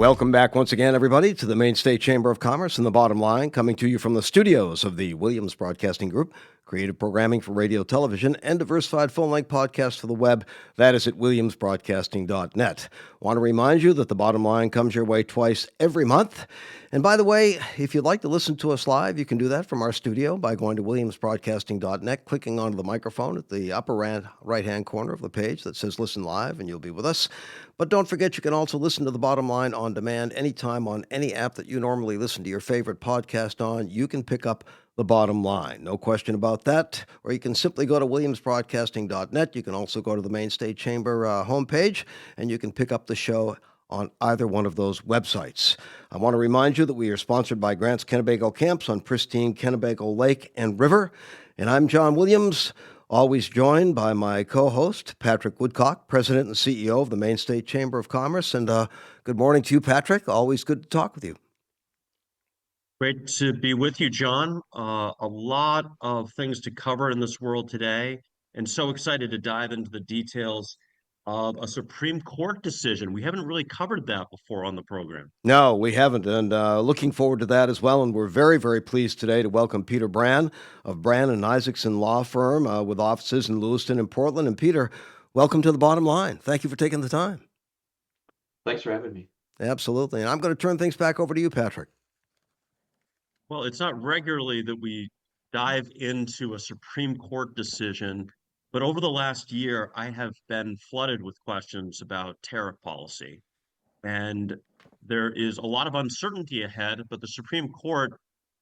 Welcome back once again, everybody, to the Maine State Chamber of Commerce and the Bottom Line, coming to you from the studios of the Williams Broadcasting Group, creative programming for radio, television, and diversified full-length podcasts for the web. That is at williamsbroadcasting.net. Want to remind you that the Bottom Line comes your way twice every month. And by the way, if you'd like to listen to us live, you can do that from our studio by going to williamsbroadcasting.net, clicking onto the microphone at the upper right-hand corner of the page that says Listen Live, and you'll be with us. But don't forget, you can also listen to the Bottom Line on demand anytime on any app that you normally listen to your favorite podcast on. You can pick up the Bottom Line. No question about that. Or you can simply go to williamsbroadcasting.net. You can also go to the Maine State Chamber homepage, and you can pick up the show on either one of those websites. I want to remind you that we are sponsored by Grant's Kennebago Camps on pristine Kennebago Lake and River. And I'm John Williams, always joined by my co-host, Patrick Woodcock, President and CEO of the Maine State Chamber of Commerce. And good morning to you, Patrick. Always good to talk with you. Great to be with you, John. A lot of things to cover in this world today, and so excited to dive into the details of a Supreme Court decision. We haven't really covered that before on the program. No, we haven't, and looking forward to that as well. And we're very, very pleased today to welcome Peter Brann of Brann and Isaacson Law Firm with offices in Lewiston and Portland. And Peter, welcome to the Bottom Line. Thank you for taking the time. Thanks for having me. Absolutely. And I'm going to turn things back over to you, Patrick. Well, it's not regularly that we dive into a Supreme Court decision, but over the last year, I have been flooded with questions about tariff policy. And there is a lot of uncertainty ahead, but the Supreme Court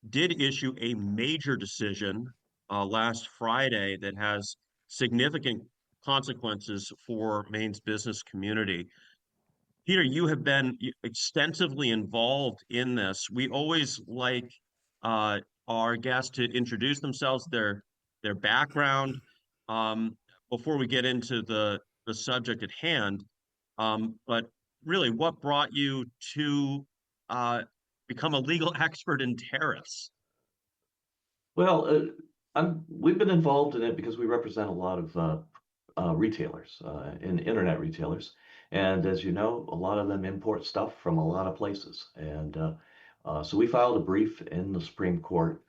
did issue a major decision last Friday that has significant consequences for Maine's business community. Peter, you have been extensively involved in this. We always like our guests to introduce themselves, their background, before we get into the subject at hand. But really, what brought you to become a legal expert in tariffs? Well, we've been involved in it because we represent a lot of retailers, internet retailers. And as you know, a lot of them import stuff from a lot of places. And so we filed a brief in the Supreme Court.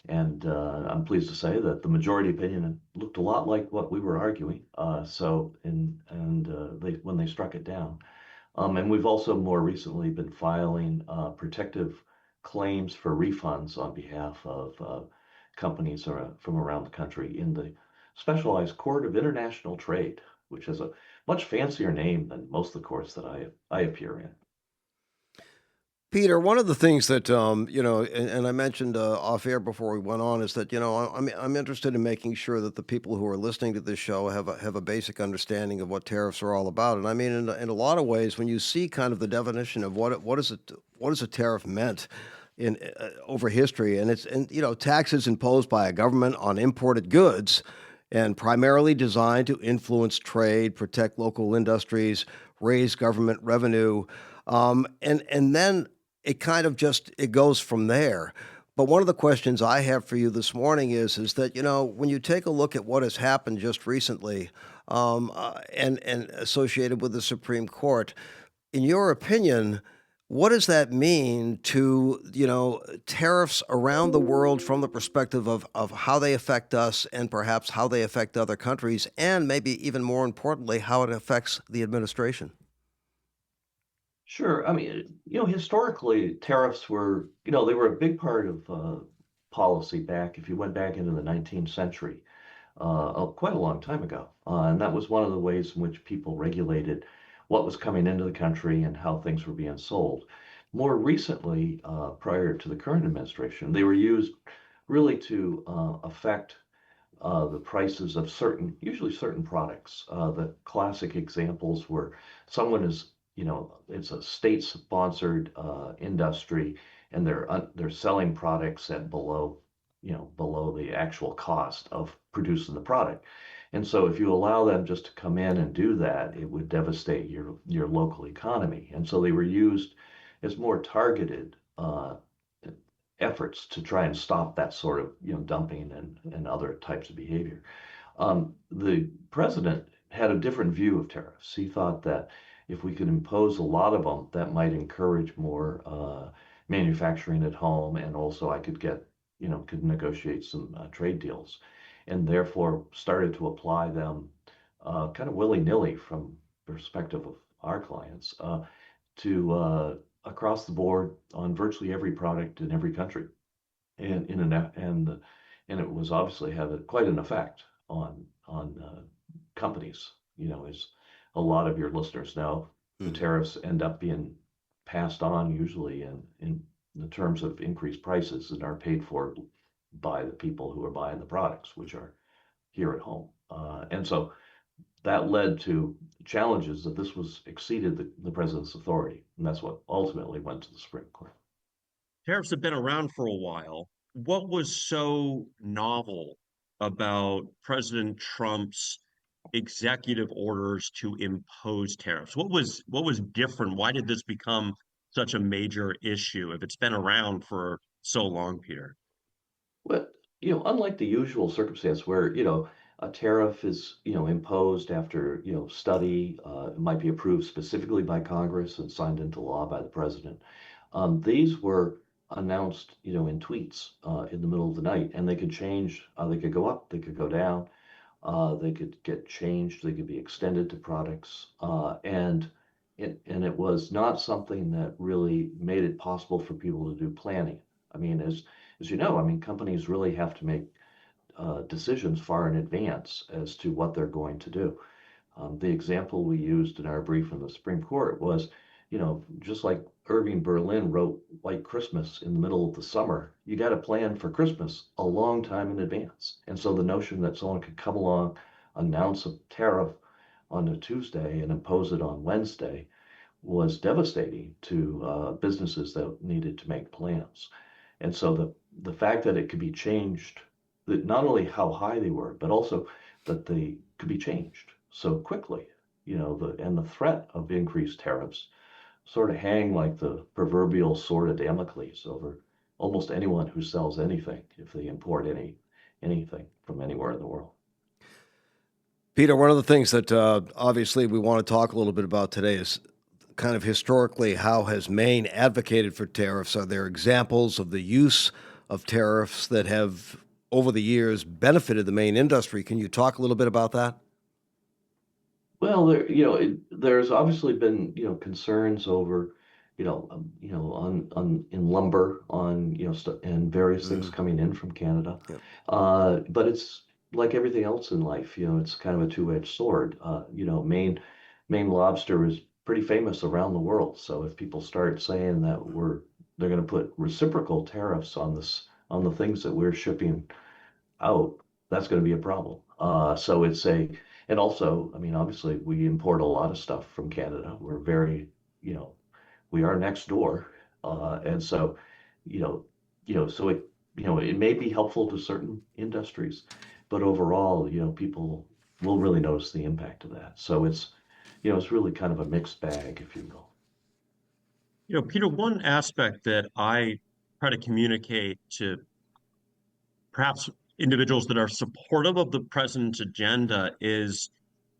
And I'm pleased to say that the majority opinion looked a lot like what we were arguing. When they struck it down. And we've also more recently been filing protective claims for refunds on behalf of companies from around the country in the Specialized Court of International Trade, which has a much fancier name than most of the courts that I appear in. Peter, one of the things that, and I mentioned off air before we went on is that, I'm interested in making sure that the people who are listening to this show have a basic understanding of what tariffs are all about. And I mean, in a lot of ways, when you see kind of the definition of what is a tariff meant in over history, and taxes imposed by a government on imported goods and primarily designed to influence trade, protect local industries, raise government revenue, and then it kind of it goes from there. But one of the questions I have for you this morning is that, when you take a look at what has happened just recently and associated with the Supreme Court, in your opinion, what does that mean to, tariffs around the world from the perspective of how they affect us and perhaps how they affect other countries, and maybe even more importantly, how it affects the administration? Sure. I mean, historically, tariffs were, they were a big part of policy if you went back into the 19th century, quite a long time ago. And that was one of the ways in which people regulated what was coming into the country and how things were being sold. More recently, prior to the current administration, they were used really to affect the prices of usually certain products. The classic examples were it's a state-sponsored industry, and they're selling products at below the actual cost of producing the product. And so if you allow them just to come in and do that, it would devastate your local economy. And so they were used as more targeted efforts to try and stop that sort of dumping and other types of behavior. The president had a different view of tariffs. He thought that if we could impose a lot of them, that might encourage more manufacturing at home, and also I could get, could negotiate some trade deals, and therefore started to apply them kind of willy-nilly from perspective of our clients to across the board on virtually every product in every country, and and it was obviously had quite an effect on companies. As a lot of your listeners know, the tariffs end up being passed on usually in the terms of increased prices and are paid for by the people who are buying the products, which are here at home. And so that led to challenges that this was exceeded the president's authority, and that's what ultimately went to the Supreme Court. Tariffs have been around for a while. What was so novel about President Trump's executive orders to impose tariffs? What was different? Why did this become such a major issue if it's been around for so long, Peter? Well, unlike the usual circumstance where, a tariff is, imposed after, study, it might be approved specifically by Congress and signed into law by the president. These were announced, in tweets in the middle of the night, and they could change, they could go up, they could go down, they could get changed, they could be extended to products, and it was not something that really made it possible for people to do planning. I mean, as you know, I mean, companies really have to make decisions far in advance as to what they're going to do. The example we used in our brief in the Supreme Court was, just like Irving Berlin wrote White Christmas in the middle of the summer, you got to plan for Christmas a long time in advance. And so the notion that someone could come along, announce a tariff on a Tuesday and impose it on Wednesday was devastating to businesses that needed to make plans. And so the fact that it could be changed, that not only how high they were, but also that they could be changed so quickly, and the threat of increased tariffs sort of hang like the proverbial sword of Damocles over almost anyone who sells anything if they import anything from anywhere in the world. Peter, one of the things that obviously we want to talk a little bit about today is kind of historically, how has Maine advocated for tariffs? Are there examples of the use of tariffs that have, over the years, benefited the Maine industry? Can you talk a little bit about that? Well, there's obviously been, concerns over, on in lumber, on, and various things coming in from Canada. Yep. But it's like everything else in life, it's kind of a two-edged sword. Maine lobster is pretty famous around the world. So if people start saying that they're going to put reciprocal tariffs on the things that we're shipping out, that's going to be a problem. And also, I mean, obviously we import a lot of stuff from Canada. We're very, we are next door. And so, you know, so it may be helpful to certain industries, but overall, people will really notice the impact of that. So it's really kind of a mixed bag, if you will. Peter, one aspect that I try to communicate to perhaps individuals that are supportive of the president's agenda is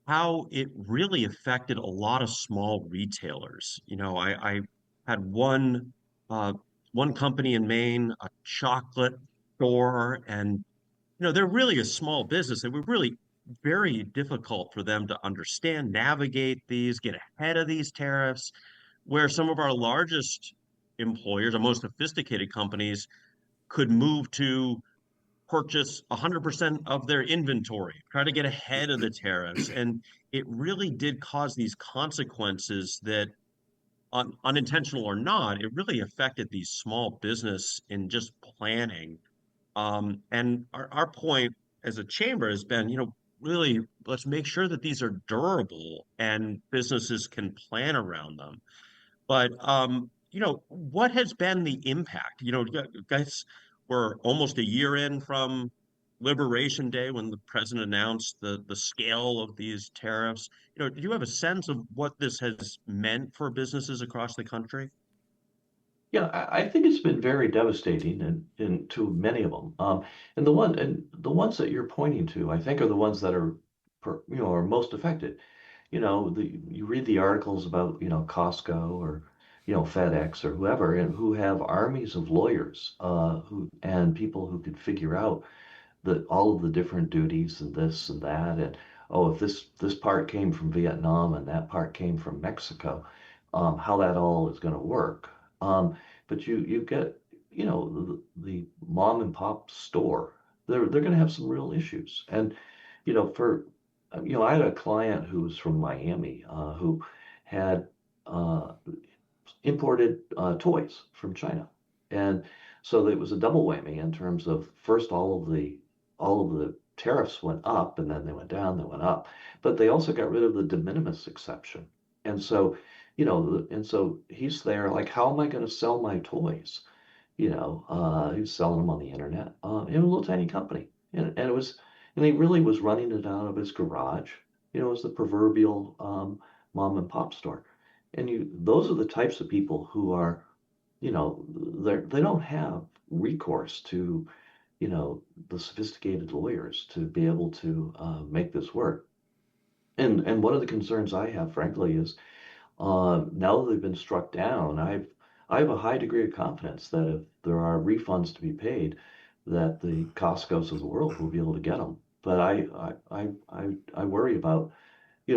how it really affected a lot of small retailers. I had one company in Maine, a chocolate store, and they're really a small business. It was really very difficult for them to understand, navigate these, get ahead of these tariffs, where some of our largest employers, our most sophisticated companies, could move to purchase 100% of their inventory, try to get ahead of the tariffs. And it really did cause these consequences that, unintentional or not, it really affected these small business in just planning. And our point as a chamber has been, really, let's make sure that these are durable and businesses can plan around them. But what has been the impact? Guys, we're almost a year in from Liberation Day when the president announced the scale of these tariffs. Do you have a sense of what this has meant for businesses across the country? Yeah, I think it's been very devastating and to many of them. And the ones that you're pointing to, I think, are the ones that are most affected. you read the articles about, Costco or, FedEx or whoever, and who have armies of lawyers, and people who could figure out all of the different duties and this and that, and oh, if this part came from Vietnam and that part came from Mexico, how that all is going to work. But you get, the mom and pop store. They're going to have some real issues. And for I had a client who was from Miami, who had uh, imported toys from China, and so it was a double whammy in terms of first all of the tariffs went up, and then they went down, they went up, but they also got rid of the de minimis exception, and so he's there like, how am I going to sell my toys? He's selling them on the internet, in a little tiny company, and he really was running it out of his garage. It was the proverbial mom and pop store. And those are the types of people who are, they don't have recourse to, the sophisticated lawyers to be able to make this work. And one of the concerns I have, frankly, is now that they've been struck down, I have a high degree of confidence that if there are refunds to be paid, that the Costco's of the world will be able to get them. But I worry about,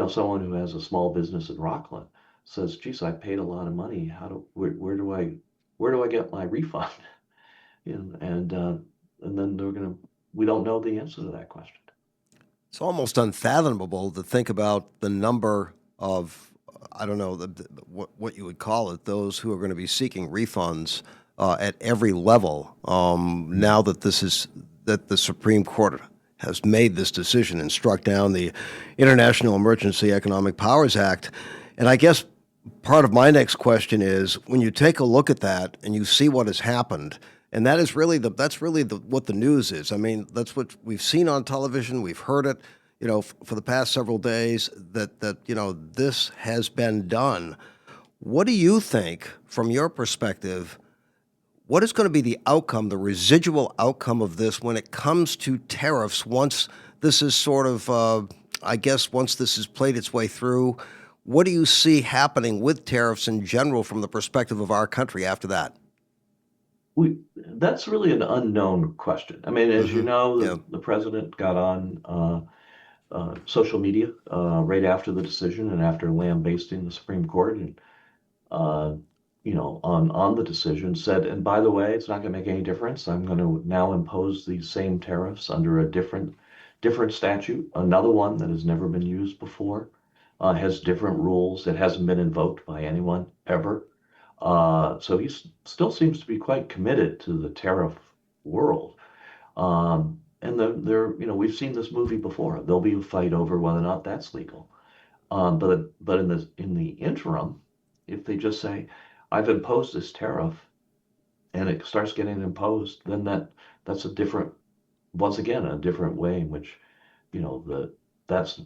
someone who has a small business in Rockland says, "Geez, I paid a lot of money. Where do I get my refund?" And then we don't know the answer to that question. It's almost unfathomable to think about the number of, I don't know, what you would call it, those who are going to be seeking refunds at every level. Now that that the Supreme Court has made this decision and struck down the International Emergency Economic Powers Act. And I guess part of my next question is, when you take a look at that and you see what has happened, and that's really what the news is. I mean, that's what we've seen on television. We've heard it, for the past several days, that this has been done. What do you think, from your perspective, what is going to be the outcome, the residual outcome of this when it comes to tariffs once this is sort of, I guess, once this has played its way through? What do you see happening with tariffs in general from the perspective of our country after that? That's really an unknown question. I mean, as you know, Yeah. the president got on social media right after the decision and after lambasting the Supreme Court, and uh, on the decision, said, and by the way, it's not going to make any difference. I'm going to now impose these same tariffs under a different statute, another one that has never been used before, has different rules. It hasn't been invoked by anyone ever. So he still seems to be quite committed to the tariff world. And we've seen this movie before. There'll be a fight over whether or not that's legal. But in the interim, if they just say, "I've imposed this tariff," and it starts getting imposed, then that's once again, a different way in which, that's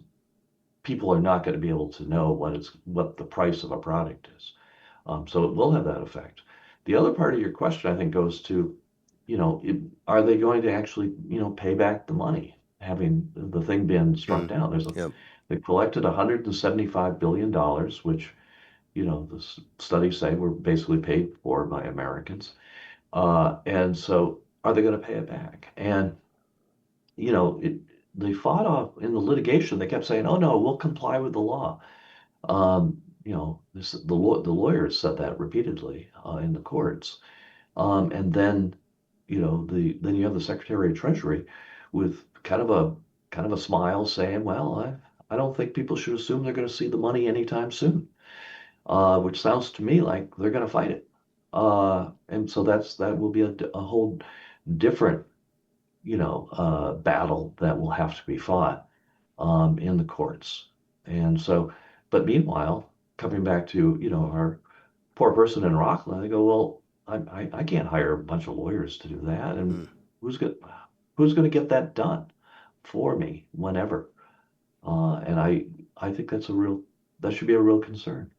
people are not going to be able to know what the price of a product is. So it will have that effect. The other part of your question, I think, goes to, are they going to actually, pay back the money, having the thing been struck down? Yep. They collected $175 billion, which, the studies say were basically paid for by Americans. And so are they going to pay it back? And, they fought off in the litigation. They kept saying, "Oh no, we'll comply with the law." The lawyers said that repeatedly in the courts. And then, then you have the Secretary of Treasury with kind of a smile saying, "Well, I don't think people should assume they're going to see the money anytime soon," which sounds to me like they're going to fight it. And so that will be a whole different, battle that will have to be fought in the courts. And so, but meanwhile, coming back to, our poor person in Rockland, they go, "Well, I can't hire a bunch of lawyers to do that, and who's going who's going to get that done for me whenever?" And I think that should be a real concern.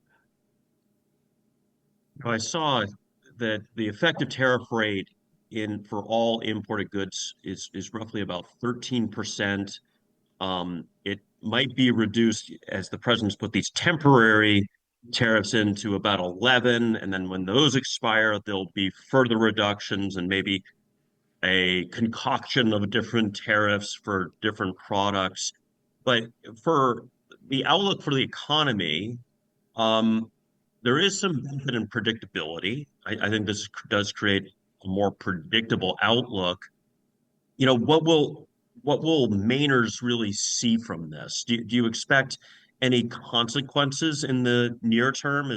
I saw that the effective tariff rate in for all imported goods is roughly about 13%. It might be reduced, as the president's put these temporary tariffs into about 11, and then when those expire, there'll be further reductions and maybe a concoction of different tariffs for different products. But for the outlook for the economy, um, there is some benefit in predictability. I think this does create a more predictable outlook. What will Mainers really see from this? Do you expect any consequences in the near term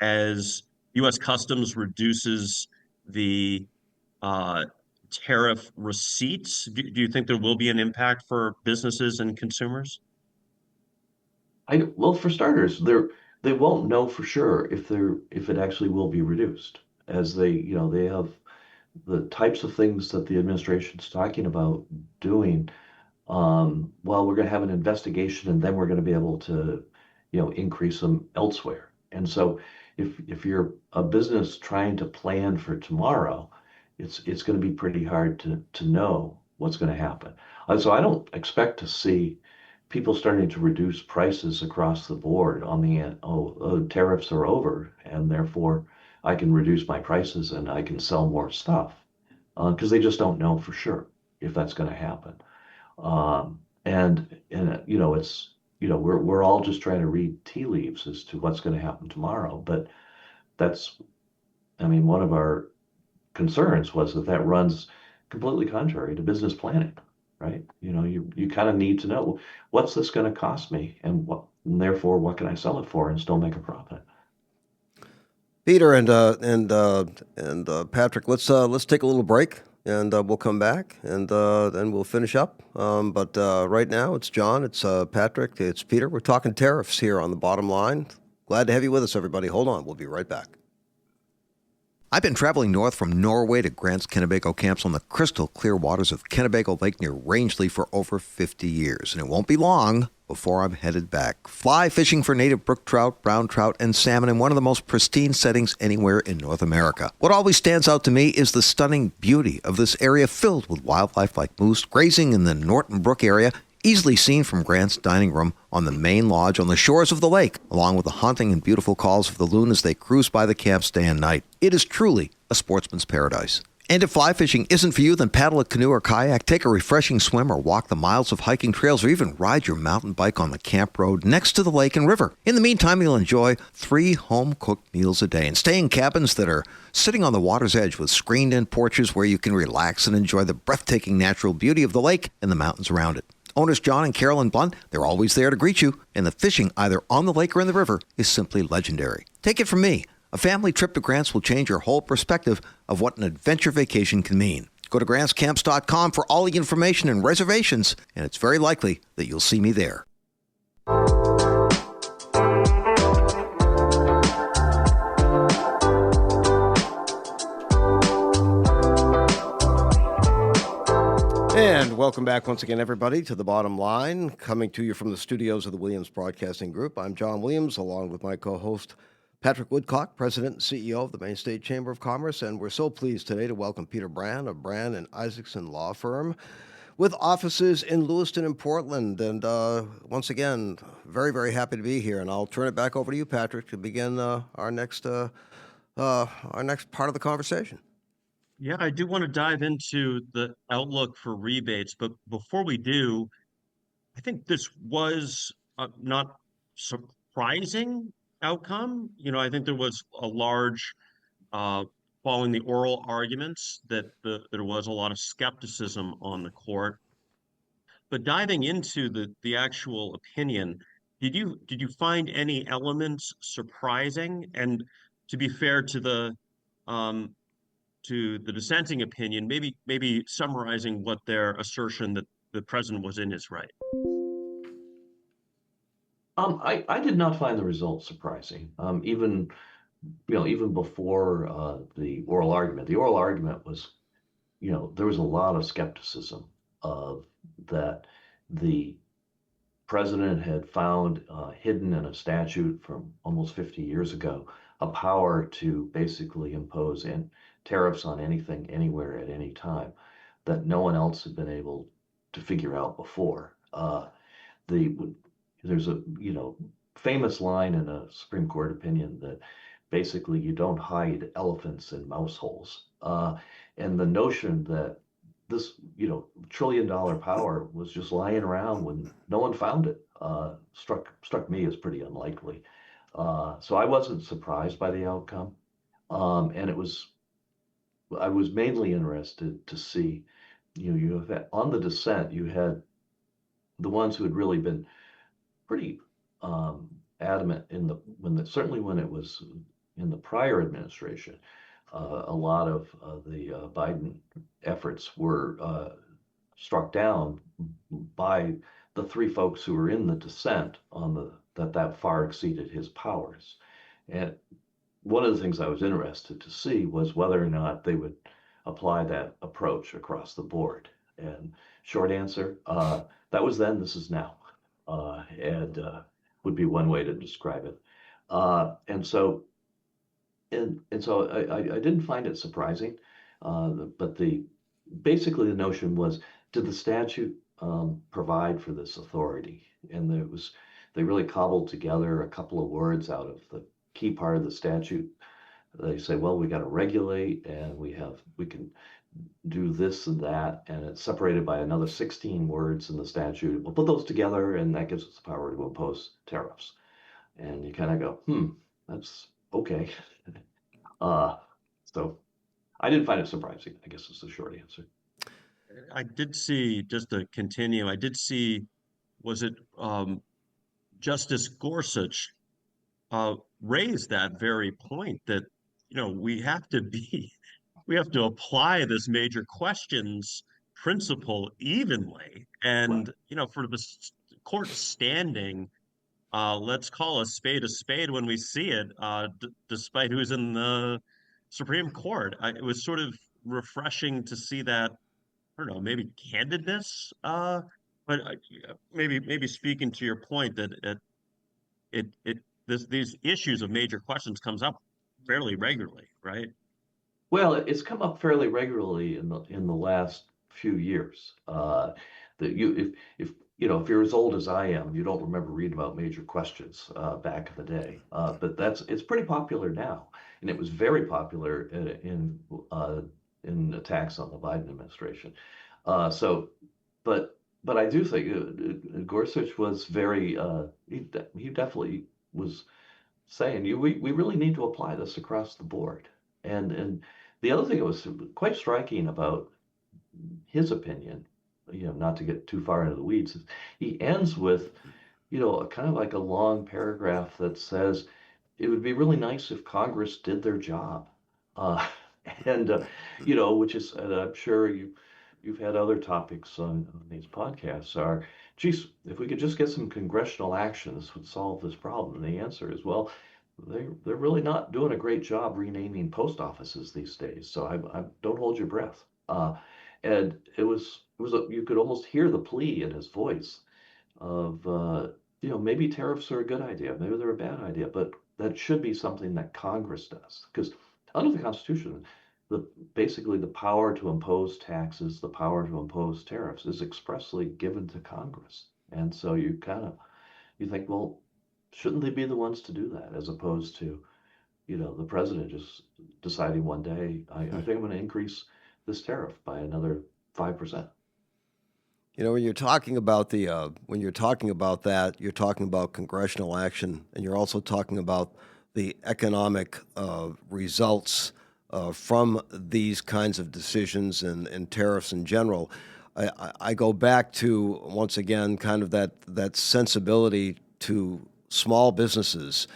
as U.S. Customs reduces the uh, tariff receipts? Do you think there will be an impact for businesses and consumers? Well, for starters, they won't know for sure if it actually will be reduced, as they have the types of things that the administration's talking about doing. Well, we're going to have an investigation, and then we're going to be able to, increase them elsewhere. And so, if you're a business trying to plan for tomorrow, it's going to be pretty hard to know what's going to happen. So I don't expect to see people starting to reduce prices across the board on tariffs are over, and therefore I can reduce my prices and I can sell more stuff, because they just don't know for sure if that's going to happen. And it's we're all just trying to read tea leaves as to what's going to happen tomorrow. But that's, I mean, one of our concerns was that runs completely contrary to business planning, right? You kind of need to know, what's this going to cost me, and therefore what can I sell it for and still make a profit. Peter and Patrick, let's take a little break, and we'll come back, and then we'll finish up. But right now, it's John, it's Patrick, it's Peter. We're talking tariffs here on the Bottom Line. Glad to have you with us, everybody. Hold on, we'll be right back. I've been traveling north from Norway to Grant's Kennebago camps on the crystal clear waters of Kennebago Lake near Rangeley for over 50 years, and it won't be long before I'm headed back. Fly fishing for native brook trout, brown trout, and salmon in one of the most pristine settings anywhere in North America. What always stands out to me is the stunning beauty of this area filled with wildlife like moose grazing in the Norton Brook area, easily seen from Grant's dining room on the main lodge on the shores of the lake, along with the haunting and beautiful calls of the loon as they cruise by the camps day and night. It is truly a sportsman's paradise. And if fly fishing isn't for you, then paddle a canoe or kayak, take a refreshing swim, or walk the miles of hiking trails, or even ride your mountain bike on the camp road next to the lake and river. In the meantime, you'll enjoy 3 home-cooked meals a day and stay in cabins that are sitting on the water's edge with screened-in porches where you can relax and enjoy the breathtaking natural beauty of the lake and the mountains around it. Owners John and Carolyn Blunt, they're always there to greet you, and the fishing either on the lake or in the river is simply legendary. Take it from me, a family trip to Grants will change your whole perspective of what an adventure vacation can mean. Go to grantscamps.com for all the information and reservations, and it's very likely that you'll see me there. And welcome back once again, everybody, to The Bottom Line, coming to you from the studios of the Williams Broadcasting Group. I'm John Williams, along with my co-host, Patrick Woodcock, President and CEO of the Maine State Chamber of Commerce, and we're so pleased today to welcome Peter Brann of Brann and Isaacson Law Firm, with offices in Lewiston and Portland. And once again, very, very happy to be here. And I'll turn it back over to you, Patrick, to begin our next part of the conversation. Yeah, I do want to dive into the outlook for rebates, but before we do, I think this was not surprising outcome. I think there was a large, following the oral arguments, that there was a lot of skepticism on the court. But diving into the actual opinion, did you find any elements surprising? And to be fair um, to the dissenting opinion, maybe summarizing what their assertion that the president was in his right. I did not find the results surprising. Even before the oral argument. The oral argument was, there was a lot of skepticism of that the president had found hidden in a statute from almost 50 years ago a power to basically impose tariffs on anything, anywhere, at any time, that no one else had been able to figure out before. the there's a famous line in a Supreme Court opinion that basically you don't hide elephants in mouse holes. And the notion that this trillion-dollar power was just lying around when no one found it struck me as pretty unlikely. So I wasn't surprised by the outcome, and I was mainly interested to see, you have on the dissent, you had the ones who had really been pretty adamant certainly when it was in the prior administration. A lot of the Biden efforts were struck down by the three folks who were in the dissent on that far exceeded his powers. And one of the things I was interested to see was whether or not they would apply that approach across the board. And short answer, that was then, this is now, and would be one way to describe it. And so I didn't find it surprising, but basically the notion was, did the statute provide for this authority? And they really cobbled together a couple of words out of the key part of the statute. They say, well, we got to regulate, and we can do this and that, and it's separated by another 16 words in the statute. We'll put those together, and that gives us the power to impose tariffs. And you kind of go, that's okay. So I didn't find it surprising, I guess is the short answer. I did see, just to continue, was it Justice Gorsuch raised that very point that, we have to apply this major questions principle evenly. And, for the court standing, let's call a spade when we see it, despite who's in the Supreme Court. It was sort of refreshing to see that, I don't know, maybe candidness, but maybe speaking to your point that these issues of major questions comes up fairly regularly, right? Well, it's come up fairly regularly in the last few years. That if you're as old as I am, you don't remember reading about major questions back in the day. But it's pretty popular now, and it was very popular in attacks on the Biden administration. But I do think Gorsuch was very he definitely was saying we really need to apply this across the board. And the other thing that was quite striking about his opinion, not to get too far into the weeds, is he ends with, kind of like a long paragraph that says it would be really nice if Congress did their job. Which is, and I'm sure you've had other topics on these podcasts are, geez, if we could just get some congressional action, this would solve this problem. And the answer is, well, they're really not doing a great job renaming post offices these days. So I don't hold your breath. And you could almost hear the plea in his voice of, maybe tariffs are a good idea, maybe they're a bad idea, but that should be something that Congress does. Because under the Constitution, basically the power to impose taxes, the power to impose tariffs is expressly given to Congress. And so you think, well, shouldn't they be the ones to do that, as opposed to, the president just deciding one day, I think I'm going to increase this tariff by another 5%. When you're talking about when you're talking about that, you're talking about congressional action, and you're also talking about the economic results from these kinds of decisions and tariffs in general. I go back to, once again, kind of that sensibility to small businesses.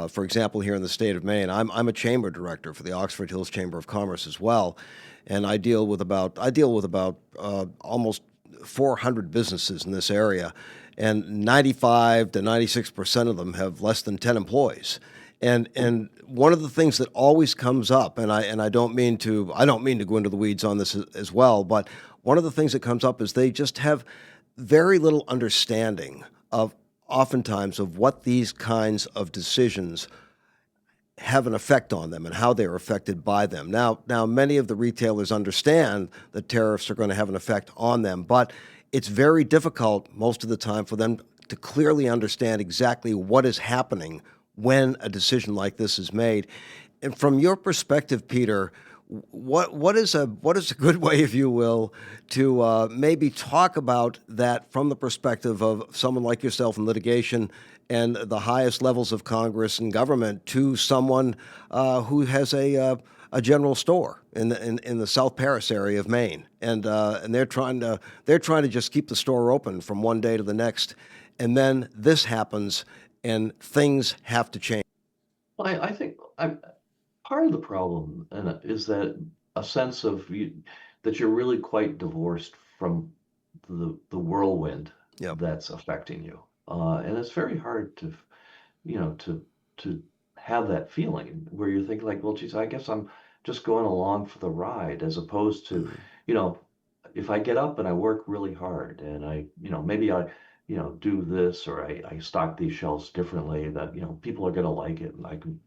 For example, here in the state of Maine, I'm a chamber director for the Oxford Hills Chamber of Commerce as well, and I deal with about almost 400 businesses in this area, and 95 to 96% of them have less than 10 employees. And one of the things that always comes up, and I don't mean to go into the weeds on this as well, but one of the things that comes up is they just have very little understanding of, oftentimes, of what these kinds of decisions have an effect on them and how they're affected by them. Now many of the retailers understand that tariffs are going to have an effect on them, but it's very difficult most of the time for them to clearly understand exactly what is happening when a decision like this is made. And from your perspective, Peter, what is a good way, if you will, to maybe talk about that from the perspective of someone like yourself in litigation and the highest levels of Congress and government to someone who has a general store in the South Paris area of Maine, and they're trying to just keep the store open from one day to the next, and then this happens and things have to change. I think part of the problem is that a sense of that you're really quite divorced from the whirlwind Yep. that's affecting you, and it's very hard to to have that feeling where you think like, well, geez, I guess I'm just going along for the ride, as opposed to, Mm, you know, if I get up and I work really hard and maybe I, do this, or I stock these shelves differently, that, people are going to like it and I can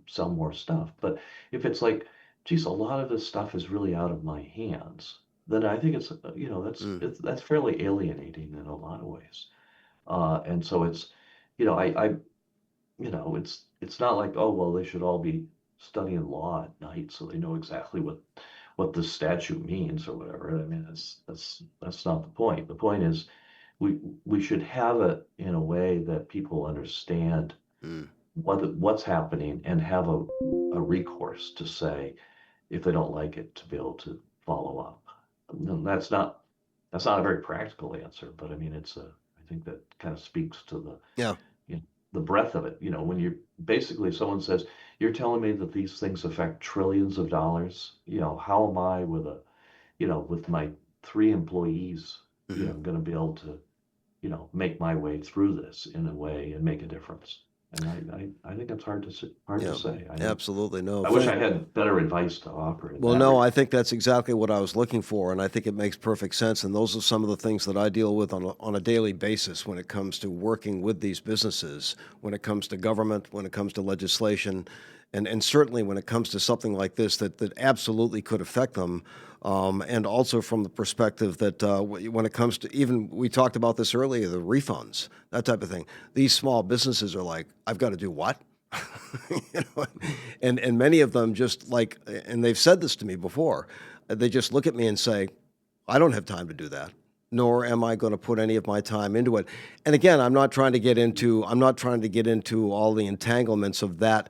sell more stuff. But if it's like, geez, a lot of this stuff is really out of my hands, then I think it's, mm, that's fairly alienating in a lot of ways. And so it's, I it's not like, oh, well, they should all be studying law at night so they know exactly what this statute means or whatever. I mean, that's not the point. The point is we should have it in a way that people understand mm. what's happening and have a recourse to say if they don't like it, to be able to follow up. No, that's not a very practical answer, but I mean, I think that kind of speaks to Yeah. you know, the breadth of it. When you basically, someone says, "You're telling me that these things affect trillions of dollars. How am I with my three employees, Hmm. going to be able to, make my way through this in a way and make a difference?" And I think that's hard to Yeah. say. Absolutely. No. I wish I had better advice to offer in Well, that no, regard. I think that's exactly what I was looking for, and I think it makes perfect sense. And those are some of the things that I deal with on a daily basis when it comes to working with these businesses, when it comes to government, when it comes to legislation, and certainly when it comes to something like this that absolutely could affect them. And also from the perspective that when it comes to, even we talked about this earlier, the refunds, that type of thing. These small businesses are like, I've got to do what? you know, and many of them just like, and they've said this to me before, they just look at me and say, I don't have time to do that, nor am I going to put any of my time into it. And again, I'm not trying to get into all the entanglements of that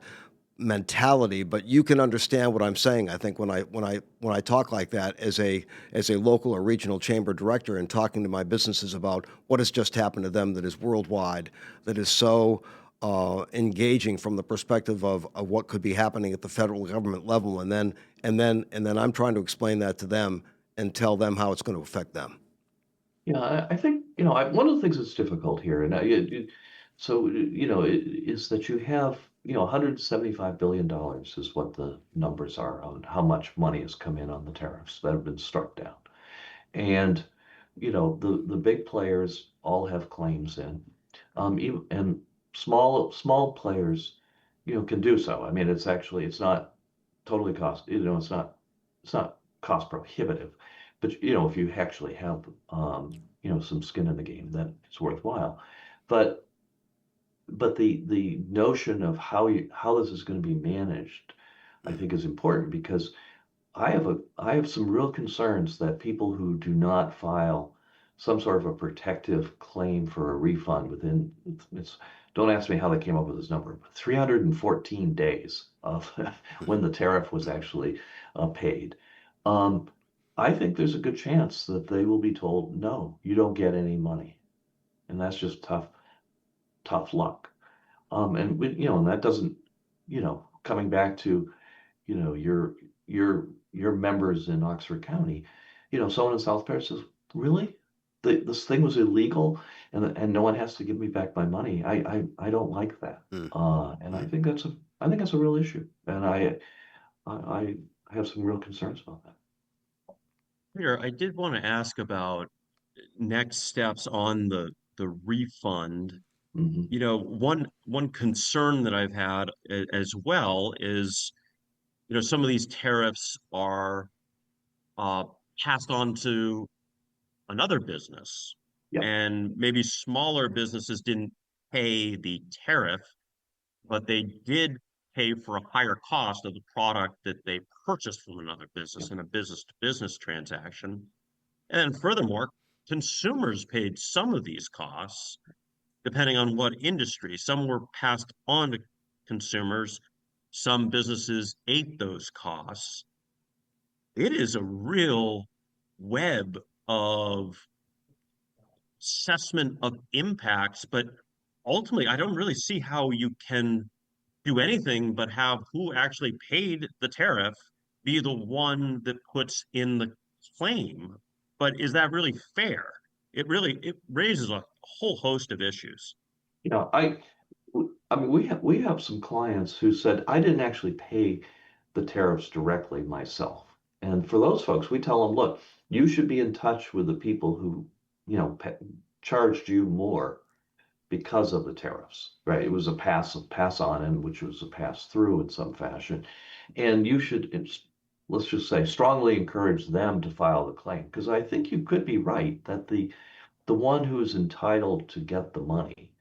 mentality, but you can understand what I'm saying. I think when I talk like that as a local or regional chamber director and talking to my businesses about what has just happened to them that is worldwide, that is so engaging from the perspective of what could be happening at the federal government level, and then I'm trying to explain that to them and tell them how it's going to affect them. Yeah, I think, one of the things that's difficult here, and so, is that you have, $175 billion is what the numbers are on how much money has come in on the tariffs that have been struck down. And, the big players all have claims in, and small players, can do so. I mean, it's not totally it's not cost prohibitive, but if you actually have some skin in the game, then it's worthwhile. But the notion of how this is going to be managed, I Mm, think, is important, because I have some real concerns that people who do not file some sort of a protective claim for a refund within, it's don't ask me how they came up with this number, but 314 days of when the tariff was actually paid. Um, I think there's a good chance that they will be told, no, you don't get any money, and that's just tough luck. And that doesn't, coming back to your members in Oxford County, someone in South Paris says, really? This thing was illegal, and no one has to give me back my money. I don't like that. mm, And mm. I think that's a real issue. And I have some real concerns about that. Peter, I did want to ask about next steps on the refund. Hmm. One concern that I've had as well is, some of these tariffs are uh, passed on to another business, Yep. and maybe smaller businesses didn't pay the tariff, but they did pay for a higher cost of the product that they purchased from another business Yep. in a business to business transaction. And then furthermore, consumers paid some of these costs depending on what industry. Some were passed on to consumers, some businesses ate those costs. It is a real web of assessment of impacts, but ultimately, I don't really see how you can do anything but have who actually paid the tariff be the one that puts in the claim. But is that really fair? It raises a whole host of issues. You know, I mean, we have some clients who said, I didn't actually pay the tariffs directly myself. And for those folks, we tell them, look, you should be in touch with the people who, charged you more because of the tariffs, right? It was a pass on, and which was a pass through in some fashion. And you should, let's just say, strongly encourage them to file the claim. Because I think you could be right that the one who is entitled to get the money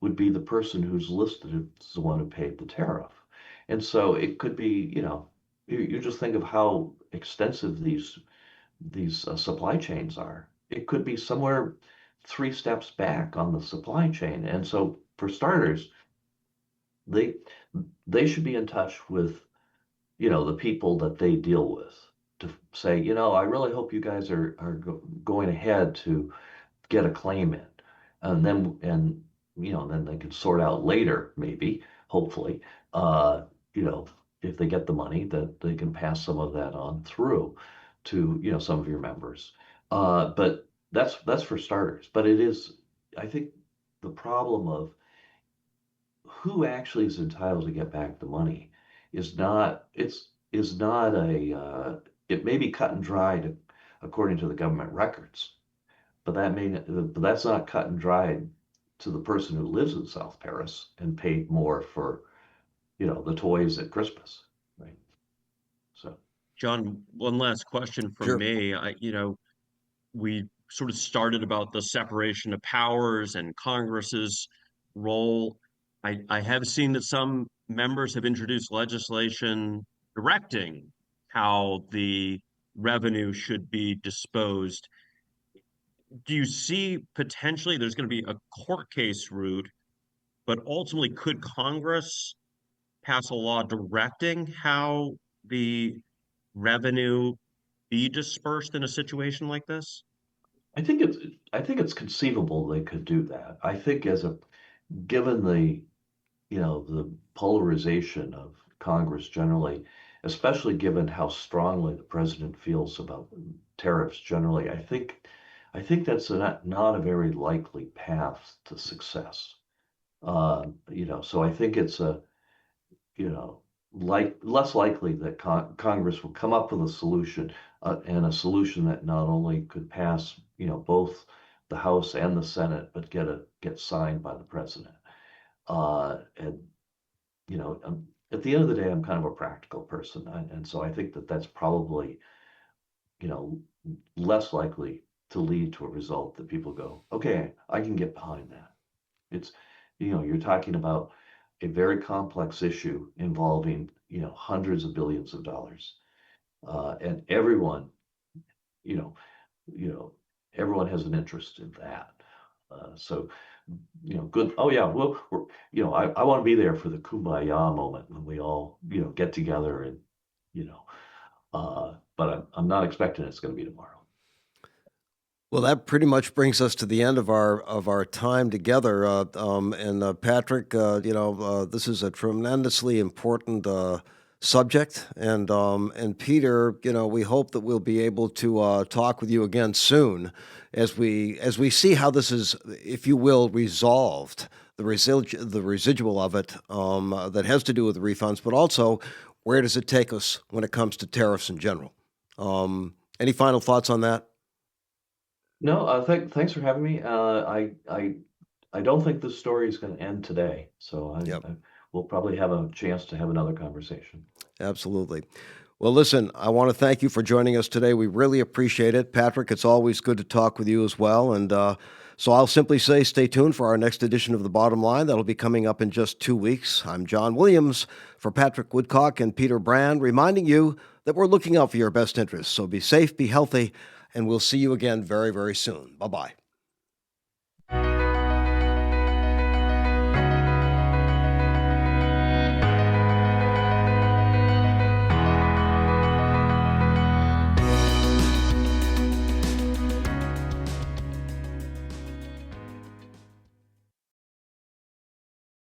would be the person who's listed as the one who paid the tariff. And so it could be, you just think of how extensive these supply chains are. It could be somewhere 3 steps back on the supply chain. And so for starters, they they should be in touch with, the people that they deal with to say, I really hope you guys are going ahead to get a claim in, and then they can sort out later, maybe, hopefully, uh, you know, if they get the money, that they can pass some of that on through to, some of your members. But that's for starters. But it is, I think, the problem of who actually is entitled to get back the money is not it may be cut and dried according to the government records, but that's not cut and dried to the person who lives in South Paris and paid more for, the toys at Christmas, right? So, John, one last question from Sure. me. We sort of started about the separation of powers and Congress's role. I have seen that some members have introduced legislation directing how the revenue should be disposed. Do you see potentially there's going to be a court case route, but ultimately, could Congress pass a law directing how the revenue be dispersed in a situation like this? I think it's I think it's conceivable they could do that. I think given the polarization of Congress generally, especially given how strongly the president feels about tariffs generally, I think that's not a very likely path to success. So I think it's you know, less likely that Congress will come up with a solution, and a solution that not only could pass, both the House and the Senate, but get signed by the president. And at the end of the day, I'm kind of a practical person, and so I think that that's probably, you know, less likely to lead to a result that people go, okay, I can get behind that. It's, you're talking about a very complex issue involving, hundreds of billions of dollars. And you know, you know, everyone has an interest in that. So, good. Oh yeah, well, I want to be there for the kumbaya moment when we all, get together and, you know, but I'm not expecting it's going to be tomorrow. Well, that pretty much brings us to the end of our time together. Patrick, this is a tremendously important subject, and Peter, we hope that we'll be able to talk with you again soon, as we see how this is, if you will, resolved, the residual of it that has to do with the refunds, but also where does it take us when it comes to tariffs in general. Any final thoughts on that? No, thanks for having me. I don't think this story is going to end today, so Yep. we'll probably have a chance to have another conversation. Absolutely. Well, listen, I want to thank you for joining us today. We really appreciate it. Patrick, it's always good to talk with you as well. And so I'll simply say stay tuned for our next edition of The Bottom Line. That'll be coming up in just 2 weeks. I'm John Williams for Patrick Woodcock and Peter Brann, reminding you that we're looking out for your best interests. So be safe, be healthy, and we'll see you again very, very soon. Bye-bye.